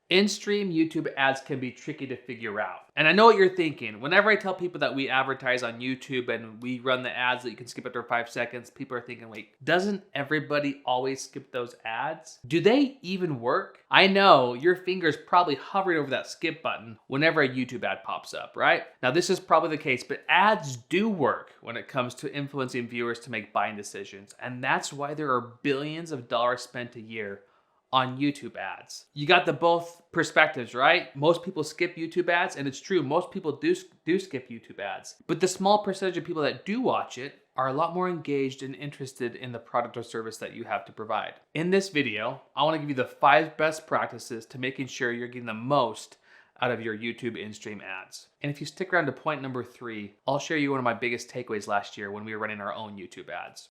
In-stream YouTube ads can be tricky to figure out. And I know what you're thinking. Whenever I tell people that we advertise on YouTube and we run the ads that you can skip after 5 seconds, people are thinking, wait, doesn't everybody always skip those ads? Do they even work? I know your finger's probably hovering over that skip button whenever a YouTube ad pops up, right? Now, this is probably the case, but ads do work when it comes to influencing viewers to make buying decisions. And that's why there are billions of dollars spent a year on YouTube ads. You got the both perspectives, right? Most people skip YouTube ads, and it's true, most people do skip YouTube ads. But the small percentage of people that do watch it are a lot more engaged and interested in the product or service that you have to provide. In this video, I want to give you the 5 best practices to making sure you're getting the most out of your YouTube in-stream ads. And if you stick around to point number 3, I'll share you one of my biggest takeaways last year when we were running our own YouTube ads.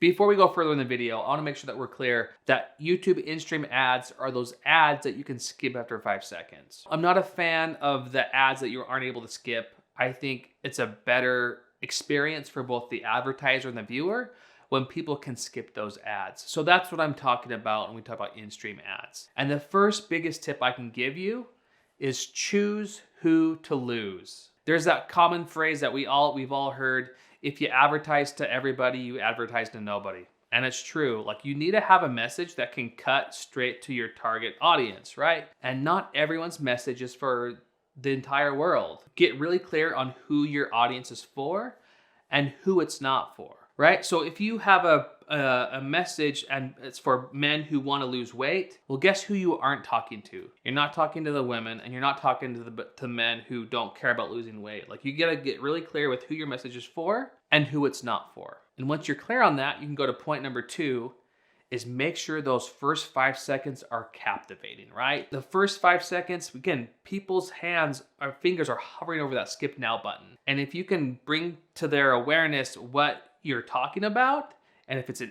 Before we go further in the video, I want to make sure that we're clear that YouTube in-stream ads are those ads that you can skip after 5 seconds. I'm not a fan of the ads that you aren't able to skip. I think it's a better experience for both the advertiser and the viewer when people can skip those ads. So that's what I'm talking about when we talk about in-stream ads. And the first biggest tip I can give you is choose who to lose. There's that common phrase that we've all heard: if you advertise to everybody, you advertise to nobody. And it's true. Like, you need to have a message that can cut straight to your target audience, right? And not everyone's message is for the entire world. Get really clear on who your audience is for and who it's not for, right? So if you have a message and it's for men who want to lose weight, well, guess who you aren't talking to? You're not talking to the women, and you're not talking to men who don't care about losing weight. Like, you gotta get really clear with who your message is for and who it's not for. And once you're clear on that, you can go to point number 2, is make sure those first 5 seconds are captivating, right? The first 5 seconds, again, people's fingers are hovering over that skip now button. And if you can bring to their awareness what you're talking about, and if it's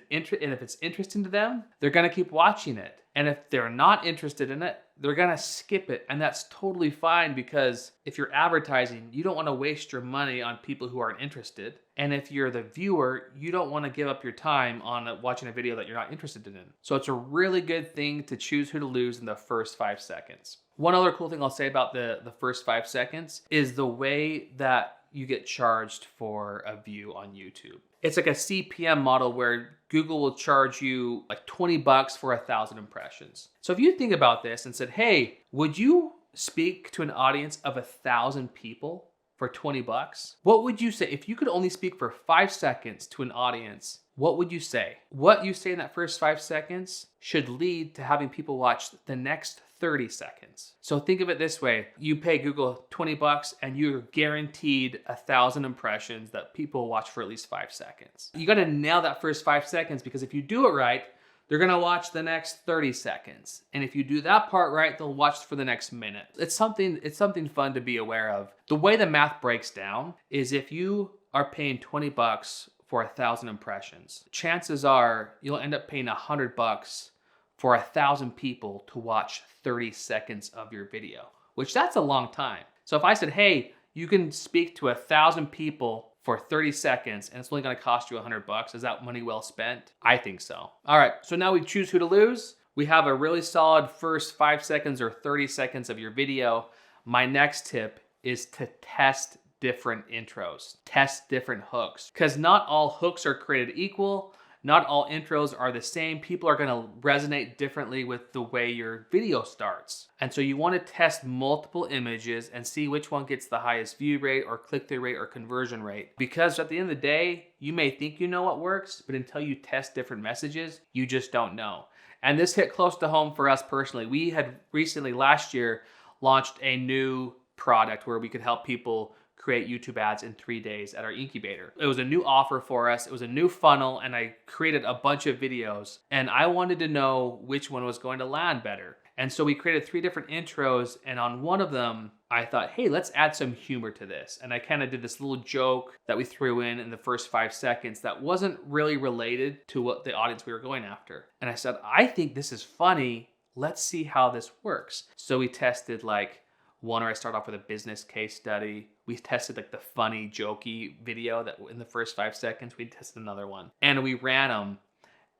interesting to them, they're gonna keep watching it. And if they're not interested in it, they're gonna skip it. And that's totally fine, because if you're advertising, you don't wanna waste your money on people who aren't interested. And if you're the viewer, you don't wanna give up your time on watching a video that you're not interested in. So it's a really good thing to choose who to lose in the first 5 seconds. One other cool thing I'll say about the first 5 seconds is the way that you get charged for a view on YouTube. It's like a CPM model where Google will charge you like $20 for 1,000 impressions. So if you think about this and said, hey, would you speak to an audience of 1,000 people for $20? What would you say? If you could only speak for 5 seconds to an audience, what would you say? What you say in that first 5 seconds should lead to having people watch the next 30 seconds. So think of it this way: you pay Google $20 and you're guaranteed 1,000 impressions that people watch for at least 5 seconds. You gotta nail that first 5 seconds, because if you do it right, they're gonna watch the next 30 seconds. And if you do that part right, they'll watch for the next minute. It's something fun to be aware of. The way the math breaks down is if you are paying $20 for 1,000 impressions, chances are you'll end up paying $100 for 1,000 people to watch 30 seconds of your video, which that's a long time. So if I said, hey, you can speak to 1,000 people for 30 seconds and it's only gonna cost you $100, is that money well spent? I think so. All right, so now we choose who to lose. We have a really solid first 5 seconds or 30 seconds of your video. My next tip is to test different intros, test different hooks, because not all hooks are created equal. Not all intros are the same. People are gonna resonate differently with the way your video starts. And so you wanna test multiple images and see which one gets the highest view rate or click-through rate or conversion rate. Because at the end of the day, you may think you know what works, but until you test different messages, you just don't know. And this hit close to home for us personally. We had recently, last year, launched a new product where we could help people create YouTube ads in 3 days at our incubator. It was a new offer for us. It was a new funnel, and I created a bunch of videos, and I wanted to know which one was going to land better. And so we created 3 different intros, and on one of them, I thought, hey, let's add some humor to this. And I kind of did this little joke that we threw in the first 5 seconds that wasn't really related to what the audience we were going after. And I said, I think this is funny. Let's see how this works. So we tested like, One where I start off with a business case study. We tested like the funny, jokey video that in the first 5 seconds. We tested another one. And we ran them.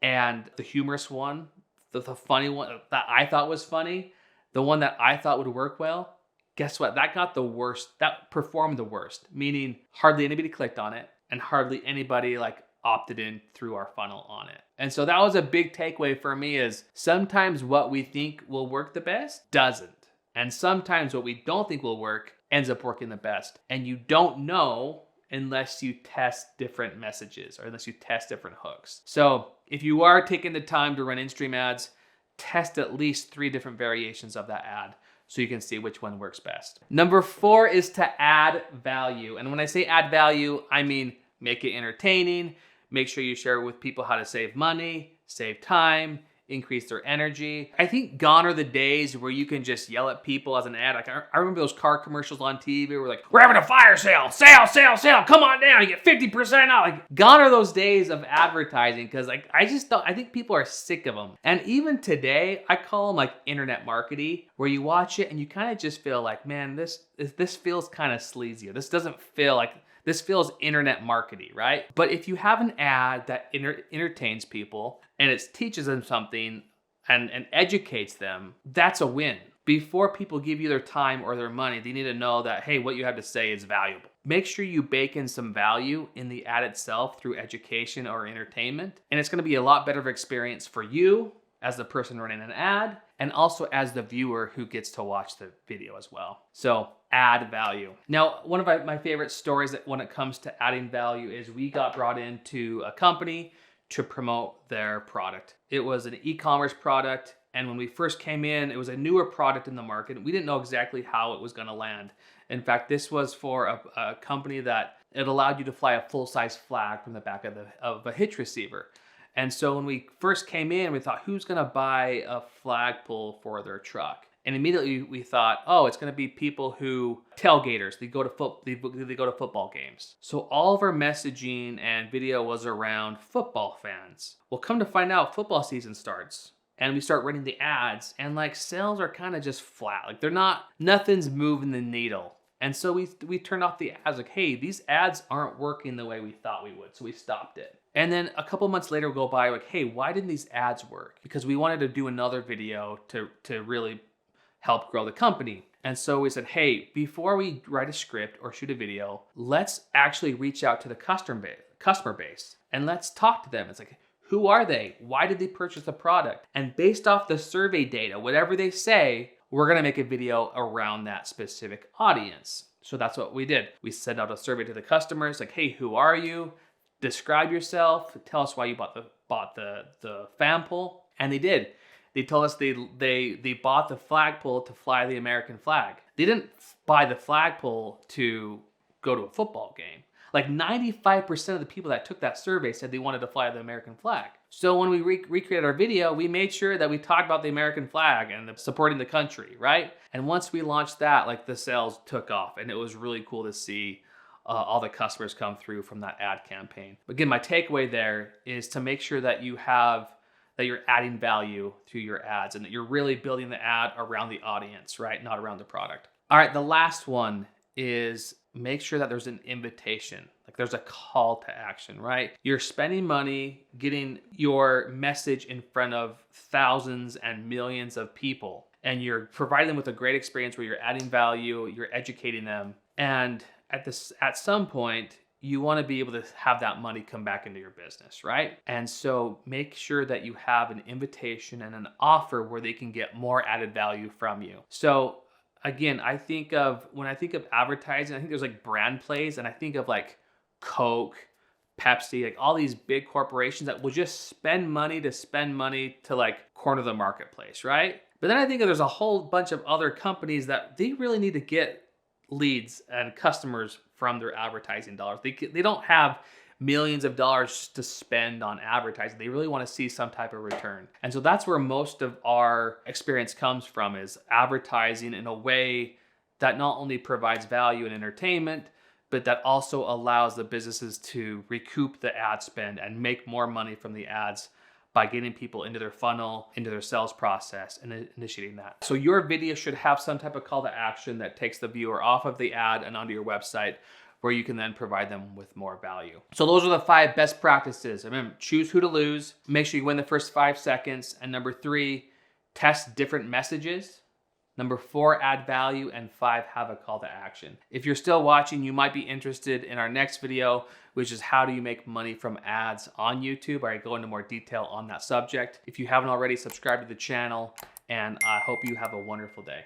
And the humorous one, the funny one that I thought was funny, the one that I thought would work well, guess what? That got the worst. That performed the worst, meaning hardly anybody clicked on it and hardly anybody like opted in through our funnel on it. And so that was a big takeaway for me is sometimes what we think will work the best doesn't. And sometimes what we don't think will work ends up working the best. And you don't know unless you test different messages or unless you test different hooks. So if you are taking the time to run in-stream ads, test at least 3 different variations of that ad so you can see which one works best. Number 4 is to add value. And when I say add value, I mean make it entertaining, make sure you share with people how to save money, save time, increase their energy. I think gone are the days where you can just yell at people as an ad. Like I remember those car commercials on TV where like, we're having a fire sale, sale, come on down, you get 50% off. Like gone are those days of advertising because like I think people are sick of them. And even today, I call them like internet marketing, where you watch it and you kind of just feel like, man, this feels kind of sleazy. This doesn't feel like, this feels internet marketing, right? But if you have an ad that entertains people and it teaches them something and educates them, that's a win. Before people give you their time or their money, they need to know that, hey, what you have to say is valuable. Make sure you bake in some value in the ad itself through education or entertainment. And it's gonna be a lot better of an experience for you as the person running an ad, and also as the viewer who gets to watch the video as well. So add value. Now, one of my favorite stories that when it comes to adding value is we got brought into a company to promote their product. It was an e-commerce product. And when we first came in, it was a newer product in the market. We didn't know exactly how it was gonna land. In fact, this was for a company that it allowed you to fly a full-size flag from the back of a hitch receiver. And so when we first came in, we thought, who's gonna buy a flagpole for their truck? And immediately we thought, oh, it's gonna be people who, tailgaters, they go to football games. So all of our messaging and video was around football fans. Well, come to find out, football season starts. And we start running the ads, and like sales are kind of just flat. Like nothing's moving the needle. And so we turned off the ads, like, hey, these ads aren't working the way we thought we would. So we stopped it. And then a couple months later, we'll go by like, hey, why didn't these ads work? Because we wanted to do another video to really help grow the company. And so we said, hey, before we write a script or shoot a video, let's actually reach out to the customer base and let's talk to them. It's like, who are they? Why did they purchase the product? And based off the survey data, whatever they say, we're gonna make a video around that specific audience. So that's what we did. We sent out a survey to the customers, like, hey, who are you? Describe yourself. Tell us why you bought the fan pole. And they did. They told us they bought the flagpole to fly the American flag. They didn't buy the flagpole to go to a football game. Like 95% of the people that took that survey said they wanted to fly the American flag. So when we recreated our video, we made sure that we talked about the American flag and supporting the country, right? And once we launched that, like the sales took off, and it was really cool to see all the customers come through from that ad campaign. Again, my takeaway there is to make sure that you're adding value through your ads and that you're really building the ad around the audience, right? Not around the product. All right, the last one is make sure that there's an invitation, like there's a call to action, right? You're spending money getting your message in front of thousands and millions of people, and you're providing them with a great experience where you're adding value, you're educating them. And at some point, you want to be able to have that money come back into your business, right? And so make sure that you have an invitation and an offer where they can get more added value from you. So again, when I think of advertising, I think there's like brand plays, and I think of like Coke, Pepsi, like all these big corporations that will just spend money to like corner the marketplace, right? But then I think there's a whole bunch of other companies that they really need to get leads and customers from their advertising dollars. They don't have millions of dollars to spend on advertising. They really want to see some type of return. And so that's where most of our experience comes from, is advertising in a way that not only provides value and entertainment, but that also allows the businesses to recoup the ad spend and make more money from the ads by getting people into their funnel, into their sales process, and initiating that. So your video should have some type of call to action that takes the viewer off of the ad and onto your website, where you can then provide them with more value. So those are the 5 best practices. Remember, choose who to lose, make sure you win the first 5 seconds, and number 3, test different messages. Number 4, add value, and 5, have a call to action. If you're still watching, you might be interested in our next video, which is how do you make money from ads on YouTube, where I go into more detail on that subject. If you haven't already, subscribe to the channel, and I hope you have a wonderful day.